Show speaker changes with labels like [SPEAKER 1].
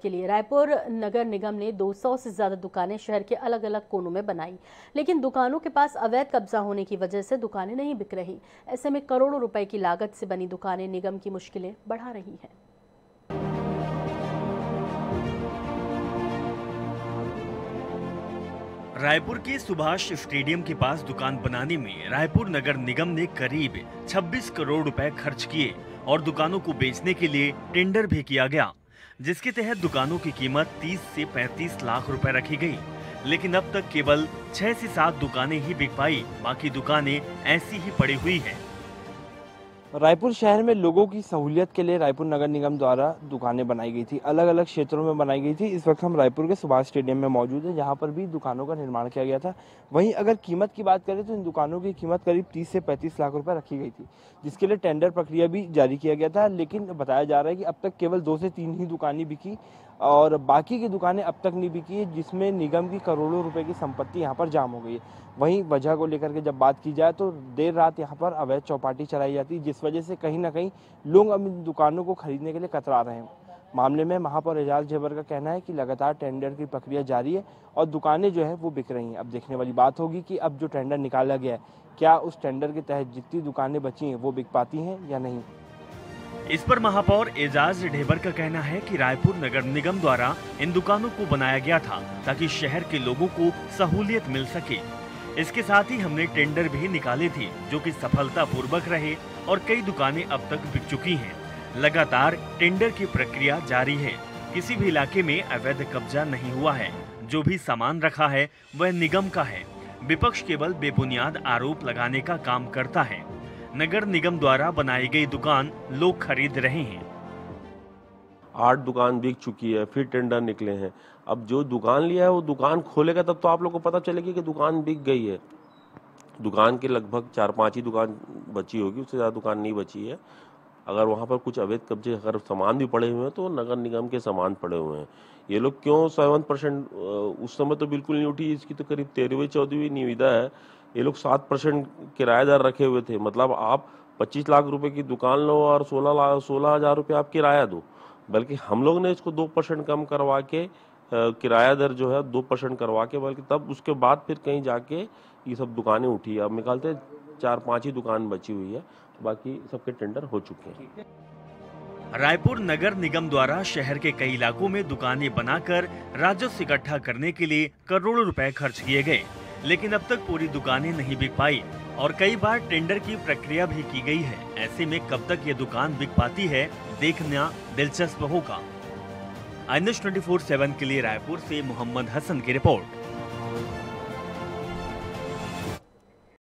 [SPEAKER 1] के लिए रायपुर नगर निगम ने 200 से ज्यादा दुकानें शहर के अलग अलग कोनों में बनाई, लेकिन दुकानों के पास अवैध कब्जा होने की वजह से दुकानें नहीं बिक रही। ऐसे में करोड़ों रुपए की लागत से बनी दुकानें निगम की मुश्किलें बढ़ा रही हैं।
[SPEAKER 2] रायपुर के सुभाष स्टेडियम के पास दुकान बनाने में रायपुर नगर निगम ने करीब 26 करोड़ रुपए खर्च किए और दुकानों को बेचने के लिए टेंडर भी किया गया, जिसके तहत दुकानों की कीमत 30 से 35 लाख रुपए रखी गई। लेकिन अब तक केवल 6 से 7 दुकानें ही बिक पाई, बाकी दुकानें ऐसी ही पड़ी हुई हैं।
[SPEAKER 3] रायपुर शहर में लोगों की सहूलियत के लिए रायपुर नगर निगम द्वारा दुकानें बनाई गई थी, अलग अलग क्षेत्रों में बनाई गई थी। इस वक्त हम रायपुर के सुभाष स्टेडियम में मौजूद हैं, जहां पर भी दुकानों का निर्माण किया गया था। वहीं अगर कीमत की बात करें तो इन दुकानों की कीमत करीब 30 से 35 लाख रुपए रखी गई थी, जिसके लिए टेंडर प्रक्रिया भी जारी किया गया था। लेकिन बताया जा रहा है कि अब तक केवल 2 से 3 ही दुकानें बिकी और बाकी की दुकानें अब तक नहीं बिकी है, जिसमें निगम की करोड़ों रुपए की संपत्ति यहाँ पर जाम हो गई है। वहीं वजह को लेकर के जब बात की जाए तो देर रात यहाँ पर अवैध चौपाटी चलाई जाती है, जिस वजह से कहीं ना कहीं लोग अब इन दुकानों को खरीदने के लिए कतरा रहे हैं। मामले में महापौर एजाज ढेबर का कहना है कि लगातार टेंडर की प्रक्रिया जारी है और दुकानें जो है वो बिक रही हैं। अब देखने वाली बात होगी कि अब जो टेंडर निकाला गया है, क्या उस टेंडर के तहत जितनी दुकानें बची हैं वो बिक पाती हैं या नहीं।
[SPEAKER 2] इस पर महापौर एजाज ढेबर का कहना है कि रायपुर नगर निगम द्वारा इन दुकानों को बनाया गया था ताकि शहर के लोगों को सहूलियत मिल सके। इसके साथ ही हमने टेंडर भी निकाले थे, जो कि सफलतापूर्वक रहे और कई दुकानें अब तक बिक चुकी हैं। लगातार टेंडर की प्रक्रिया जारी है। किसी भी इलाके में अवैध कब्जा नहीं हुआ है। जो भी सामान रखा है वह निगम का है। विपक्ष केवल बेबुनियाद आरोप लगाने का काम करता है। नगर निगम द्वारा बनाई गई दुकान लोग खरीद रहे हैं।
[SPEAKER 4] 8 दुकान बिक चुकी है, फिर टेंडर निकले हैं। अब जो दुकान लिया है वो दुकान खोलेगा तब तो आप लोग को पता चलेगी कि दुकान बिक गई है। दुकान के लगभग 4-5 ही दुकान बची होगी, उससे ज़्यादा दुकान नहीं बची है। अगर वहाँ पर कुछ अवैध कब्जे अगर सामान भी पड़े हुए हैं तो नगर निगम के सामान पड़े हुए हैं। ये लोग क्यों 7% उस समय तो बिल्कुल नहीं उठी, इसकी तो करीब 13वीं-14वीं निविदा है। ये लोग 7% किराएदार रखे हुए थे। मतलब आप 25 लाख रुपए की दुकान लो और 16,000 रुपये आप किराया दो। बल्कि हम लोग ने इसको 2% कम करवा के किराया दर जो है 2% करवा के, बल्कि तब उसके बाद फिर कहीं जाके ये सब दुकानें उठी। अब निकालते 4-5 ही दुकान बची हुई है, बाकी सबके टेंडर हो चुके हैं।
[SPEAKER 2] रायपुर नगर निगम द्वारा शहर के कई इलाकों में दुकानें बनाकर राजस्व इकट्ठा करने के लिए करोड़ों रुपए खर्च किए गए, लेकिन अब तक पूरी दुकानें नहीं बिक पाई और कई बार टेंडर की प्रक्रिया भी की गई है। ऐसे में कब तक ये दुकान बिक पाती है, देखना दिलचस्प होगा। INS 24/7 के लिए रायपुर से मोहम्मद हसन की रिपोर्ट।